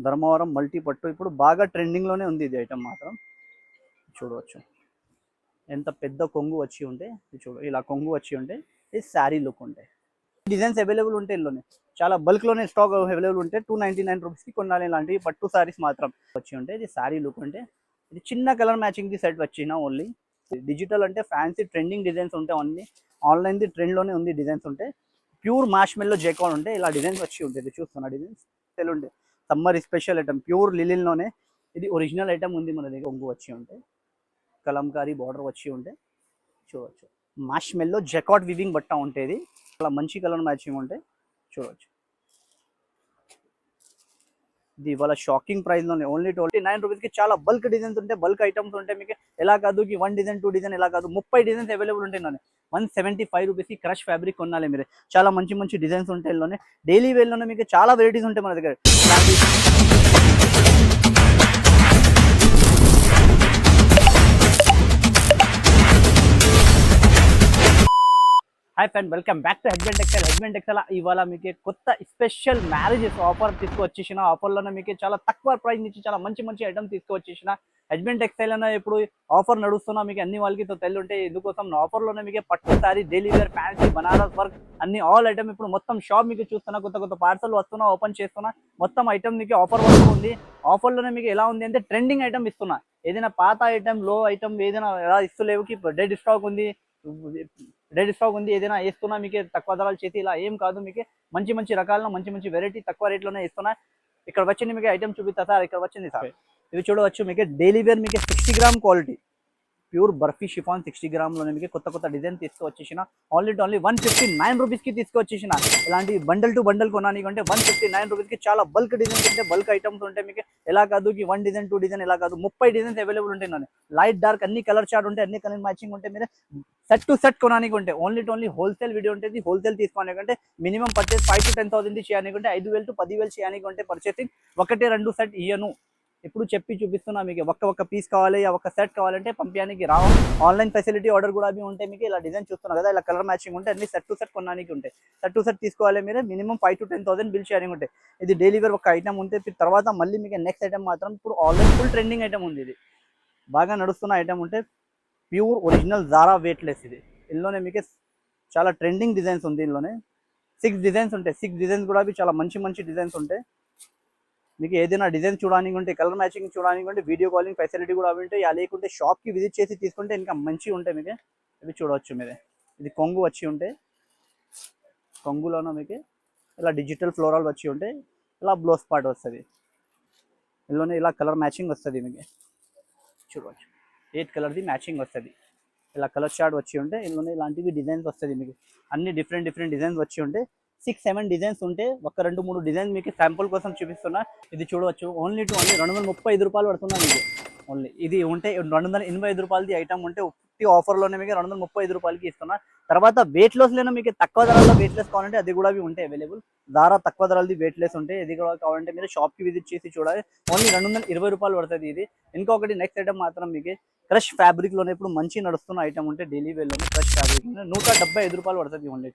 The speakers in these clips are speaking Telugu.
ధర్మవరం మల్టీ పట్టు ఇప్పుడు బాగా ట్రెండింగ్లోనే ఉంది ఇది ఐటమ్ మాత్రం. చూడవచ్చు ఎంత పెద్ద కొంగు వచ్చి ఉంటే చూడు, ఇలా కొంగు వచ్చి ఉంటే ఇది శారీ లుక్ ఉంటాయి. డిజైన్స్ అవైలబుల్ ఉంటాయి ఇందులోనే, చాలా బల్క్లోనే స్టాక్ అవైలబుల్ ఉంటే 299 రూపీస్కి కొనాలి. ఇలాంటివి పట్టు శారీస్ మాత్రం వచ్చి ఉంటే ఇది శారీ లుక్ ఉంటే ఇది చిన్న కలర్ మ్యాచింగ్ది సెట్ వచ్చిన ఓన్లీ. డిజిటల్ అంటే ఫ్యాన్సీ ట్రెండింగ్ డిజైన్స్ ఉంటాయి, అన్ని ఆన్లైన్ది ట్రెండ్లోనే ఉంది డిజైన్స్ ఉంటాయి. ప్యూర్ మాష్మెల్లో జెకాన్ ఉంటే ఇలా డిజైన్స్ వచ్చి ఉంటుంది. చూస్తున్నా డిజైన్స్ ఉంటాయి. సమ్మర్ స్పెషల్ ఐటమ్ ప్యూర్ లిలిన్లోనే ఇది ఒరిజినల్ ఐటమ్ ఉంది మన దగ్గర. కొంగు వచ్చి ఉంటే కలంకారీ బార్డర్ వచ్చి ఉంటే చూడవచ్చు. మాష్మెల్లో జెకాట్ వివింగ్ బట్ట ఉంటుంది, అలా మంచి కలర్ మ్యాచింగ్ ఉంటాయి. చూడవచ్చు ఇది ఇవాళ షాకింగ్ ప్రైస్లోనే ఓన్లీ 29 రూపీస్కి చాలా బల్క్ డిజైన్స్ ఉంటాయి, బల్క్ ఐటమ్స్ ఉంటాయి. మీకు ఎలా కాదు 1 డిజైన్ 2 డిజైన్ ఎలా కాదు 30 డిజైన్స్ అవైలబుల్ ఉంటాయి. 175 రూపీస్కి క్రష్ ఫ్యాబ్రిక్ కొనాలి మీరు. చాలా మంచి మంచి డిజైన్స్ ఉంటాయి ఇందులోనే. డైలీ వేర్లోనే మీకు చాలా వెరైటీస్ ఉంటాయి మన దగ్గర. Hi friend, welcome back to husband textile. Husband textile ఇవాళ మీకు కొత్త స్పెషల్ మ్యారేజెస్ ఆఫర్ తీసుకువచ్చేసిన. ఆఫర్లోనే మీకు చాలా తక్కువ ప్రైస్ నుంచి చాలా మంచి మంచి ఐటమ్ తీసుకువచ్చేసిన. హస్బెండ్ టెక్స్టైల్ అన్న ఇప్పుడు ఆఫర్ నడుస్తున్నా మీకు అన్ని వాళ్ళకి తెలియంటే ఎందుకోసం ఆఫర్లోనే మీకు పట్టు sari, daily wear, fancy, Banaras work అన్ని ఆల్ ఐటమ్ ఇప్పుడు మొత్తం షాప్ మీకు చూస్తున్నా. కొత్త కొత్త పార్సల్ వస్తున్నా, ఓపెన్ చేస్తున్నా. మొత్తం ఐటమ్ మీకు ఆఫర్ వస్తుంది. ఆఫర్లోనే మీకు ఎలా ఉంది అంటే ట్రెండింగ్ ఐటమ్ ఇస్తున్నా. ఏదైనా పాత ఐటమ్, లో ఐటమ్ ఏదైనా ఎలా ఇస్తలేవుకి డెడ్ స్టాక్ ఉంది, ఏదైనా వేస్తున్నా మీకు తక్కువ ధరలు చేసి ఇలా ఏం కాదు. మీకు మంచి మంచి రకాలను మంచి మంచి వెరైటీ తక్కువ రేట్లోనే ఇస్తున్నా. ఇక్కడ వచ్చింది మీకు ఐటమ్ చూపిస్తా సార్. ఇక్కడ వచ్చింది సార్, ఇవి చూడవచ్చు. మీకు డైలీ వేర్ మీకు 60 gram quality pure barfi chiffon 60 గ్రామ్లోనే మీకు కొత్త కొత్త డిజైన్ తీసుకువచ్చేసిన. ఓన్లీ 159 రూపీస్కి తీసుకొచ్చేసిన. ఇలాంటి బండల్ టు బండల్ కొనానికంటే 159 రూపీస్కి చాలా బల్క్ డిజైన్స్ ఉంటాయి, బల్క్ ఐటమ్స్ ఉంటాయి. మీకు ఎలా కాదు 1 డిజైన్ 2 డిజైన్ ఎలా కాదు 30 డిజైన్స్ అవైలబుల్ ఉంటాయి. లైట్ డార్క్ అన్ని కలర్ చార్ట్ ఉంటాయి, అన్ని కలర్ మ్యాచింగ్ ఉంటాయి. మీరు సెట్ టు సెట్ కొనానికి ఉంటే ఓన్లీ హోల్సేల్ వీడియో ఉంటుంది. హోల్సేల్ తీసుకోనికంటే మినిమం పర్చేస్ 5 to 10,000 చేయనికంటే 5,000 to 10,000 చేయనికంటే పర్చేసింగ్ 1-2 సెట్ ఇయ్యను. ఇప్పుడు చెప్పి చూపిస్తున్నా మీకు. ఒక్క పీస్ కావాలి, ఒక సెట్ కావాలంటే పంపించడానికి రావు. ఆన్లైన్ ఫెసిలిటీ ఆర్డర్ కూడా ఉంటాయి. మీకు ఇలా డిజైన్ చూస్తున్నా కదా, ఇలా కలర్ మ్యాచింగ్ ఉంటే అన్ని సెట్ టు సెట్ కొనడానికి ఉంటాయి. సెట్ టు సెట్ తీసుకోవాలి మీరు మినిమం 5 to 10,000 బిల్ చేయడానికి ఉంటాయి. ఇది డైలీ వేర్ ఒక ఐటమ్ ఉంటే తర్వాత మళ్ళీ మీకు నెక్స్ట్ ఐటమ్ మాత్రం ఇప్పుడు ఆన్లైన్ ఫుల్ ట్రెండింగ్ ఐటమ్ ఉంది. ఇది బాగా నడుస్తున్న ఐటమ్ ఉంటే ప్యూర్ ఒరిజినల్ జారా వెయిట్లెస్. ఇది ఇందులోనే మీకు చాలా ట్రెండింగ్ డిజైన్స్ ఉంది. ఇందులోనే 6 డిజైన్స్ ఉంటాయి. 6 డిజైన్స్ కూడా చాలా మంచి మంచి డిజైన్స్ ఉంటాయి. మీకు ఏదైనా డిజైన్ చూడడానికి ఉంటే, కలర్ మ్యాచింగ్ చూడడానికి ఉంటే, వీడియో కాలింగ్ ఫెసిలిటీ కూడా ఉంటాయి. లేకుంటే షాప్కి విజిట్ చేసి తీసుకుంటే ఇంకా మంచిగా ఉంటాయి. మీకు ఇవి చూడవచ్చు మీరే. ఇది కొంగు వచ్చి ఉంటే కొంగులోనూ మీకు ఇలా డిజిటల్ ఫ్లోరల్ వచ్చి ఉంటే ఇలా బ్లౌజ్ పార్ట్ వస్తుంది. ఇందులోనే ఇలా కలర్ మ్యాచింగ్ వస్తుంది. మీకు చూడవచ్చు 8 కలర్ది మ్యాచింగ్ వస్తుంది. ఇలా కలర్ చార్ట్ వచ్చి ఉంటే ఇందులోనే ఇలాంటివి డిజైన్స్ వస్తుంది. మీకు అన్ని డిఫరెంట్ డిజైన్స్ వచ్చి ఉంటే 6-7 డిజైన్స్ ఉంటే ఒక 2-3 డిజైన్స్ మీకు శాంపుల్ కోసం చూపిస్తున్నా. ఇది చూడవచ్చు. ఓన్లీ 235 రూపాయలు పడుతున్నా మీకు. ఓన్లీ ఇది ఉంటే 285 రూపాయలది ఐటమ్ ఉంటే ఆఫర్లోనే మీకు 235 రూపాయలకి ఇస్తున్నా. తర్వాత వెయిట్ లాస్లోనే మీకు తక్కువ ధరలో వెయిట్ లెస్ కావాలంటే అది కూడా ఉంటాయి అవైలబుల్. దారా తక్కువ ధరలది వెయిట్ లెస్ ఉంటాయి. ఇది కూడా కావాలంటే మీరు షాప్కి విజిట్ చేసి చూడాలి. ఓన్లీ 220 రూపాయలు పడుతుంది ఇది. ఇంకొకటి నెక్స్ట్ ఐటమ్ మాత్రం మీకు క్రష్ ఫ్యాబ్రిక్లోనే ఇప్పుడు మంచి నడుస్తున్న ఐటమ్ ఉంటే డైలీ వేర్లోనే క్రష్ ఫ్యాబ్రిక్ 175 రూపాయలు పడుతుంది. ఓన్లీ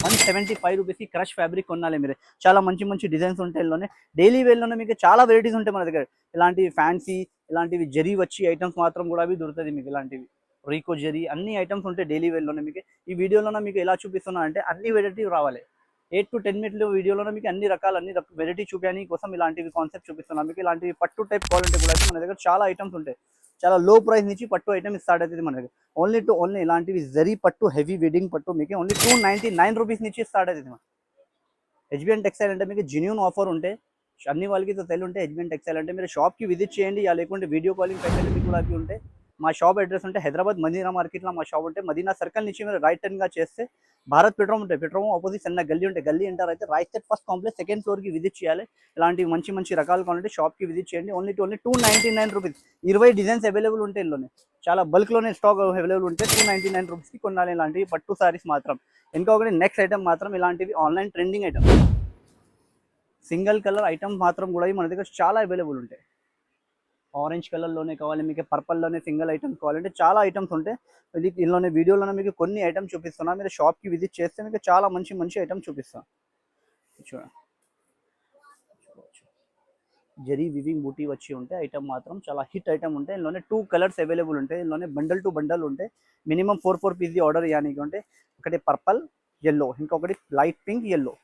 175 రూపీస్కి క్రష్ ఫ్యాబ్రిక్ కొనాలి మీరు. చాలా మంచి మంచి డిజైన్స్ ఉంటాయి ఇందులోనే. డైలీ వేర్లోనే మీకు చాలా వెరైటీస్ ఉంటాయి మన దగ్గర. ఇలాంటివి ఫ్యాన్సీ, ఇలాంటివి జరీ వచ్చి ఐటమ్స్ మాత్రం కూడా అవి దొరుకుతుంది మీకు. ఇలాంటివి రీకో జరీ అన్ని ఐటమ్స్ ఉంటాయి డైలీ వేర్లోనే. మీకు ఈ వీడియోలోనే మీకు ఎలా చూపిస్తున్నా అంటే అన్ని వెరైటీ రావాలి. 8 to 10 మినిట్ల వీడియోలో మీకు అన్ని వెరైటీ చూపించడానికి కోసం ఇలాంటివి కాన్సెప్ట్ చూపిస్తున్నాను. మీకు ఇలాంటివి పట్టు టైప్ కావాలంటే కూడా మన దగ్గర చాలా ఐటమ్స్ ఉంటాయి. చాలా లో ప్రైస్ నుంచి పట్టు ఐటమ్ స్టార్ట్ అవుతుంది మన దగ్గర. ఓన్లీ ఇలాంటివి జరీ పట్టు, హెవీ వెడ్డింగ్ పట్టు మీకు ఓన్లీ 299 రూపీస్ నుంచి స్టార్ట్ అవుతుంది. హెచ్బిఎన్ టెక్స్టైల్ అంటే మీకు జెన్యూన్ ఆఫర్ ఉంటే అన్ని వాళ్ళకి తెలియ హెచ్బిఎన్ టెక్స్టైల్ అంటే మీరు షాప్కి విజిట్ చేయండి. లేకుంటే వీడియో కాలింగ్ ఫెసిలిటీ కూడా ఉంటాయి. మా షాప్ అడ్రస్ ఉంటే హైదరాబాద్ మదీనా మార్కెట్లో మా షాప్ ఉంటే మదీనా సర్కిల్ నుంచి మీరు రైట్ టర్న్గా చేస్తే భారత్ పెట్రోల్ ఉంటాయి. పెట్రోల్ ఆపోజిట్ చిన్న గల్లీ ఉంటాయి. గల్లీ ఎంటర్ అయితే right side first complex 2nd ఫ్లోర్కి విజిట్ చేయాలి. ఇలాంటి మంచి మంచి రకాలు కావాలంటే షాప్కి విజిట్ చేయండి. ఓన్లీ 299 రూపీస్ 20 డిజైన్స్ అవైలబుల్ ఉంటాయి. ఇందులోనే చాలా బల్క్లోనే స్టాక్ అవైలబుల్ ఉంటే 299 రూపీస్కి కొనాలి ఇలాంటివి పట్టు సారీస్ మాత్రం. ఇంకొకటి నెక్స్ట్ ఐటమ్ మాత్రం ఇలాంటివి online trending item single colour item మాత్రం కూడా మన దగ్గర చాలా అవైలబుల్ ఉంటాయి. ఆరెంజ్ కలర్లోనే కావాలి మీకు, పర్పల్లోనే సింగిల్ ఐటమ్స్ కావాలంటే చాలా ఐటమ్స్ ఉంటాయి. ఇది ఇందులోనే వీడియోలోనే మీకు కొన్ని ఐటమ్స్ చూపిస్తున్నా. మీరు షాప్కి విజిట్ చేస్తే మీకు చాలా మంచి మంచి ఐటమ్స్ చూపిస్తాను. చూడండి జరీ వివింగ్ బూటీ వచ్చి ఉంటే ఐటమ్ మాత్రం చాలా హిట్ ఐటమ్ ఉంటాయి. ఇందులోనే 2 కలర్స్ అవైలబుల్ ఉంటాయి. ఇందులోనే బండల్ టు బండల్ ఉంటాయి. మినిమం 4 పీస్ ఆర్డర్ ఇవ్వడానికి ఉంటే ఒకటి పర్పల్ yellow, ఇంకొకటి లైట్ పింక్ yellow.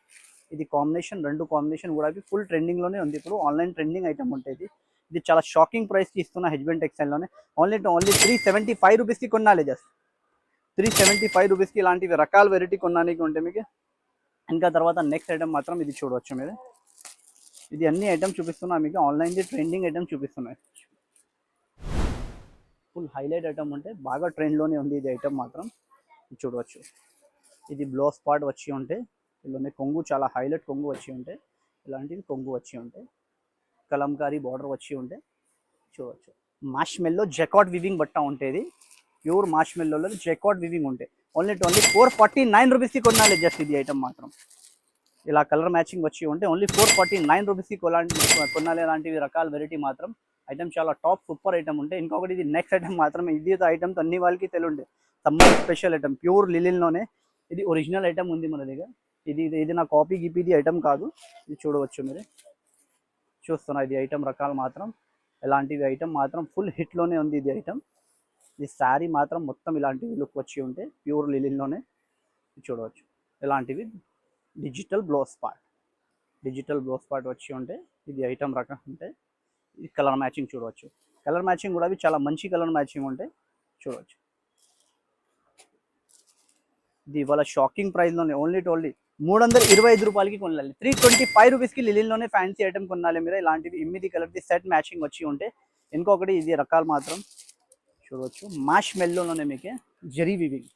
ఇది కాంబినేషన్, రెండు కాంబినేషన్ కూడా ఫుల్ ట్రెండింగ్లోనే ఉంది. ఇప్పుడు ఆన్లైన్ ట్రెండింగ్ ఐటమ్ ఉంటుంది. ఇది చాలా షాకింగ్ ప్రైస్కి ఇస్తున్న హెజ్బెండ్ టెక్స్టైల్లోనే. ఓన్లీ 375 రూపీస్కి కొనాలి. జస్ట్ 375 రూపీస్కి ఇలాంటివి రకాల వెరైటీ కొనడానికి ఉంటే మీకు. ఇంకా తర్వాత నెక్స్ట్ ఐటమ్ మాత్రం ఇది చూడవచ్చు మీరు. ఇది అన్ని ఐటమ్ చూపిస్తున్నా మీకు, ఆన్లైన్ది ట్రెండింగ్ ఐటమ్ చూపిస్తున్నాయి. ఫుల్ హైలైట్ ఐటమ్ ఉంటే బాగా ట్రెండ్లోనే ఉంది ఇది ఐటమ్ మాత్రం చూడవచ్చు. ఇది బ్లౌజ్ పార్ట్ వచ్చి ఉంటే ఇందులోనే కొంగు చాలా హైలైట్ కొంగు వచ్చి ఉంటే ఇలాంటివి కొంగు వచ్చి ఉంటే కలంకారీ బార్డర్ వచ్చి ఉంటే చూడవచ్చు. మాష్మెల్లో జెకాట్ వివింగ్ బట్ట ఉంటుంది. ప్యూర్ మాష్మెల్లోలో జెకాట్ వివింగ్ ఉంటే ఓన్లీ 449 రూపీస్కి కొనాలి. జస్ట్ ఇది ఐటమ్ మాత్రం ఇలా కలర్ మ్యాచింగ్ వచ్చి ఉంటే ఓన్లీ 449 రూపీస్కి కొనాలి. అలాంటివి రకాల వెరైటీ మాత్రం ఐటమ్ చాలా టాప్ సూపర్ ఐటమ్ ఉంటే. ఇంకొకటి ఇది నెక్స్ట్ ఐటమ్ మాత్రం ఇది ఐటమ్తో అన్ని వాళ్ళకి తెలియండి. సమ్మర్ స్పెషల్ ఐటమ్ ప్యూర్ లిలిన్లోనే. ఇది ఒరిజినల్ ఐటమ్ ఉంది మన దగ్గర. ఇది నా కాపీ గిపీది ఐటమ్ కాదు. ఇది చూడవచ్చు మీరు, చూస్తున్నా ఇది ఐటమ్ రకాలు మాత్రం ఇలాంటివి ఐటమ్ మాత్రం ఫుల్ హిట్లోనే ఉంది ఇది ఐటమ్. ఈ శారీ మాత్రం మొత్తం ఇలాంటివి లుక్ వచ్చి ఉంటే ప్యూర్ లిలిన్లోనే చూడవచ్చు. ఇలాంటివి డిజిటల్ బ్లౌజ్ పార్ట్ వచ్చి ఉంటే ఇది ఐటమ్ రకం ఉంటే ఇది కలర్ మ్యాచింగ్ చూడవచ్చు. కలర్ మ్యాచింగ్ కూడా చాలా మంచి కలర్ మ్యాచింగ్ ఉంటే చూడవచ్చు. ఇది ఇవాళ షాకింగ్ ప్రైస్లోనే ఓన్లీ 325 రూపాయలకి కొనాలి. 325 రూపీస్కి లిలిన్లోనే ఫ్యాన్సీ ఐటమ్ కొనాలి మీరు. ఇలాంటివి 8 కలర్ది సెట్ మ్యాచింగ్ వచ్చి ఉంటే. ఇంకొకటి ఇది రకాలు మాత్రం చూడవచ్చు. మాష్ మెల్లోనే మీకు జరీ వివింగ్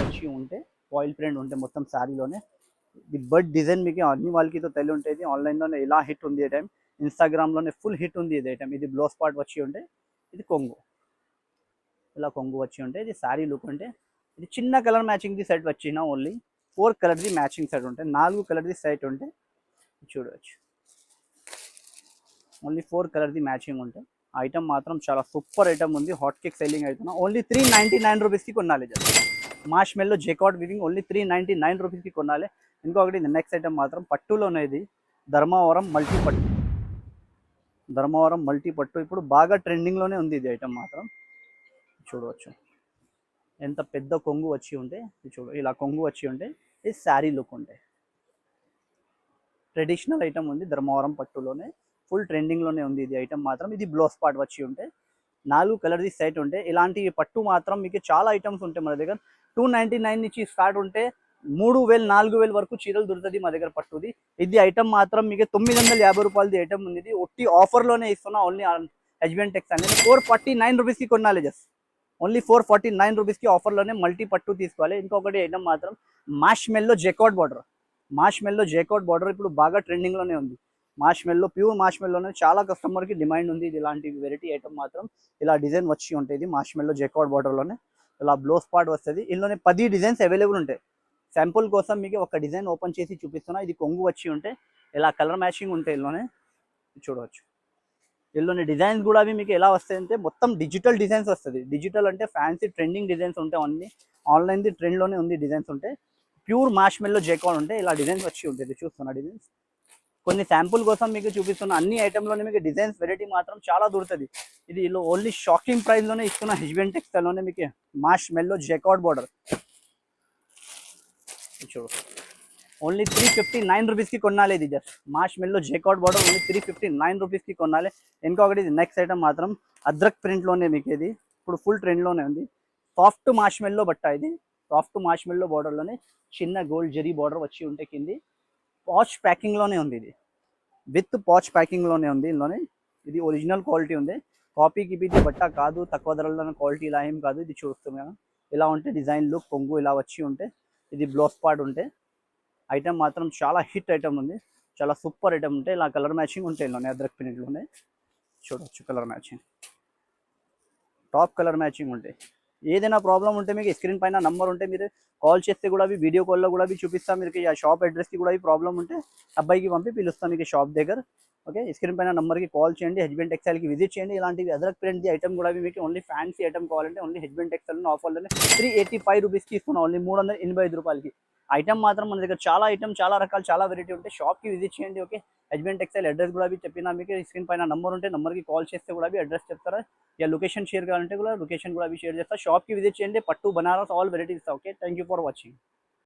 వచ్చి ఉంటే ఆయిల్ ప్రింట్ ఉంటే మొత్తం శారీలోనే. ఇది బర్డ్ డిజైన్ మీకు అన్ని వాళ్ళకి తెలియ ఉంటుంది. ఆన్లైన్లోనే ఇలా హిట్ ఉంది ఈ టైం. ఇన్స్టాగ్రామ్లోనే ఫుల్ హిట్ ఉంది ఇది ఐటమ్. ఇది బ్లౌజ్ పార్ట్ వచ్చి ఉంటే ఇది కొంగు, ఇలా కొంగు వచ్చి ఉంటే ఇది శారీ లుక్ ఉంటే. ఇది చిన్న కలర్ మ్యాచింగ్ది సెట్ వచ్చిన ఓన్లీ 4 కలర్ది మ్యాచింగ్ సెట్ ఉంటే 4 కలర్ది సెట్ ఉంటే చూడవచ్చు. ఓన్లీ 4 కలర్ది మ్యాచింగ్ ఉంటే ఐటమ్ మాత్రం చాలా సూపర్ ఐటమ్ ఉంది. హాట్ కేక్ సెల్లింగ్ అవుతున్నా. ఓన్లీ 399 రూపీస్కి కొనాలి. జస్ట్ మాష్మెల్లో జెకాట్ వివింగ్ ఓన్లీ 399 రూపీస్కి కొనాలి. ఇంకొకటి నెక్స్ట్ ఐటమ్ మాత్రం పట్టులోనే ఇది ధర్మవరం మల్టీ పట్టు ఇప్పుడు బాగా ట్రెండింగ్లోనే ఉంది ఇది ఐటమ్ మాత్రం చూడవచ్చు. ఎంత పెద్ద కొంగు వచ్చి ఉంటే చూడు, ఇలా కొంగు వచ్చి ఉంటే ఇది శారీ లుక్ ఉంటే ట్రెడిషనల్ ఐటమ్ ఉంది. ధర్మవరం పట్టులోనే ఫుల్ ట్రెండింగ్లోనే ఉంది ఇది ఐటమ్ మాత్రం. ఇది బ్లౌజ్ పార్ట్ వచ్చి ఉంటే 4 కలర్ది సెట్ ఉంటే ఇలాంటి పట్టు మాత్రం మీకు చాలా ఐటమ్స్ ఉంటాయి మన దగ్గర. 299 నుంచి స్టార్ట్ ఉంటే 3000 4000 వరకు చీరలు దొరుకుతుంది మా దగ్గర పట్టుది. ఇది ఐటమ్ మాత్రం మీకు 950 రూపాయలది ఐటమ్ ఉంది. ఇది ఒట్టి ఆఫర్లోనే ఇస్తున్నా ఓన్లీ హెజ్బెండ్ టెక్స్ అనేది. 449 రూపీస్కి కొనాలి. జస్ట్ ఓన్లీ 449 రూపీస్కి ఆఫర్లోనే మల్టీ పట్టు తీసుకోవాలి. ఇంకొకటి ఐటమ్ మాత్రం మాష్మెల్లో జెకాట్ బార్డర్ ఇప్పుడు బాగా ట్రెండింగ్లోనే ఉంది. ప్యూర్ మాష్మెల్లోనే చాలా కస్టమర్కి డిమాండ్ ఉంది. ఇది ఇలాంటి వెరైటీ ఐటమ్ మాత్రం ఇలా డిజైన్ వచ్చి ఉంటుంది. మాష్మెల్లో జెకాట్ బార్డర్లోనే ఇలా బ్లౌజ్ పార్ట్ వస్తుంది. ఇందులోనే 10 డిజైన్స్ అవైలబుల్ ఉంటాయి. శాంపుల్ కోసం మీకు ఒక డిజైన్ ఓపెన్ చేసి చూపిస్తున్నా. ఇది కొంగు వచ్చి ఉంటే ఇలా కలర్ మ్యాచింగ్ ఉంటే ఇందులోనే చూడవచ్చు. ఇందులోని డిజైన్స్ కూడా అవి మీకు ఎలా వస్తాయంటే మొత్తం డిజిటల్ డిజైన్స్ వస్తుంది. డిజిటల్ అంటే ఫ్యాన్సీ ట్రెండింగ్ డిజైన్స్ ఉంటాయి. అన్ని ఆన్లైన్ది ట్రెండ్లోనే ఉంది డిజైన్స్ ఉంటే. ప్యూర్ మాష్మెల్లో జెకాట్ ఉంటే ఇలా డిజైన్స్ వచ్చి ఉంటుంది. చూస్తున్న డిజైన్స్ కొన్ని శాంపుల్ కోసం మీకు చూపిస్తున్న. అన్ని ఐటెంలోనే మీకు డిజైన్స్ వెరైటీ మాత్రం చాలా దొరుకుతుంది. ఇది ఓన్లీ షాకింగ్ ప్రైస్లోనే ఇస్తున్న హెజ్బెండ్ టెక్స్టైల్లోనే మీకు మాష్మెల్లో జెకాట్ బార్డర్ చూడు ఓన్లీ 359 రూపీస్కి కొనాలి. ఇది జస్ట్ మాష్మెల్లో జెకాట్ బార్డర్ ఓన్లీ 359 రూపీస్కి కొనాలి. ఇంకొకటి ఇది నెక్స్ట్ ఐటమ్ మాత్రం అద్రక్ ప్రింట్లోనే మీకు ఇది ఇప్పుడు ఫుల్ ట్రెండ్లోనే ఉంది. సాఫ్ట్ మాష్మెల్లో బట్ట ఇది. సాఫ్ట్ మాష్మెల్లో బార్డర్లోనే చిన్న గోల్డ్ జరీ బార్డర్ వచ్చి ఉంటే కింది పాచ్ ప్యాకింగ్లోనే ఉంది. ఇది విత్ పాచ్ ప్యాకింగ్లోనే ఉంది. ఇందులోనే ఇది ఒరిజినల్ క్వాలిటీ ఉంది. కాపీ గిపీది బట్ట కాదు, తక్కువ ధరలోనే క్వాలిటీ ఇలా ఏం కాదు. ఇది చూస్తున్నాను ఇలా ఉంటే డిజైన్ లుక్ కొంగు ఇలా వచ్చి ఉంటే ఇది బ్లౌజ్ పార్ట్ ఉంటే ఐటమ్ మాత్రం చాలా హిట్ ఐటమ్ ఉంది. చాలా సూపర్ ఐటమ్ ఉంటే ఇలా కలర్ మ్యాచింగ్ ఉంటాయి. ఇందులోనే అద్రక్ ప్రింట్లోనే చూడవచ్చు. Colour matching top colour matching ఉంటాయి. ఏదైనా ప్రాబ్లం ఉంటే మీకు స్క్రీన్ పైన నంబర్ ఉంటే మీరు కాల్ చేస్తే కూడా వీడియో కాల్లో కూడా చూపిస్తాం. మీరు ఆ షాప్ అడ్రస్కి కూడా ప్రాబ్లం ఉంటే అబ్బాయికి పంపి పిలుస్తాం మీకు షాప్ దగ్గర. ఓకే, స్క్రీన్ పైన నంబర్కి కాల్ చేయండి. హెజ్బెండ్ టెక్స్టైల్కి విజిట్ చేయండి. ఇలాంటివి అదర్ ప్రింట్ ఐటమ్ కూడా మీకు ఓన్లీ ఫ్యాన్సీ ఐటమ్ కావాలంటే ఓన్లీ హెజ్బెండ్ టెక్స్టైల్ ఆఫర్లోనే 385 రూపీస్కి ఇస్తున్నాం. ఓన్లీ 385 రూపాయలకి ఐటమ్ మాత్రం మన దగ్గర చాలా ఐటమ్, చాలా రకాలు, చాలా వెరైటీ ఉంటాయి. షాప్కి విజిట్ చేయండి. ఓకే, హెచ్బిఎన్ టెక్స్టైల్ అడ్రస్ కూడా చెప్పినా మీకు, స్క్రీన్ పైన నంబర్ ఉంటే నంబర్కి కాల్ చేస్తే కూడా అడ్రస్ చెప్తారా, या లొకేషన్ షేర్ కావాలంటే కూడా లొకేషన్ కూడా షేర్ చేస్తా. షాప్కి విజిట్ చేయండి. పట్టు Banaras all varieties. Okay, thank you for watching.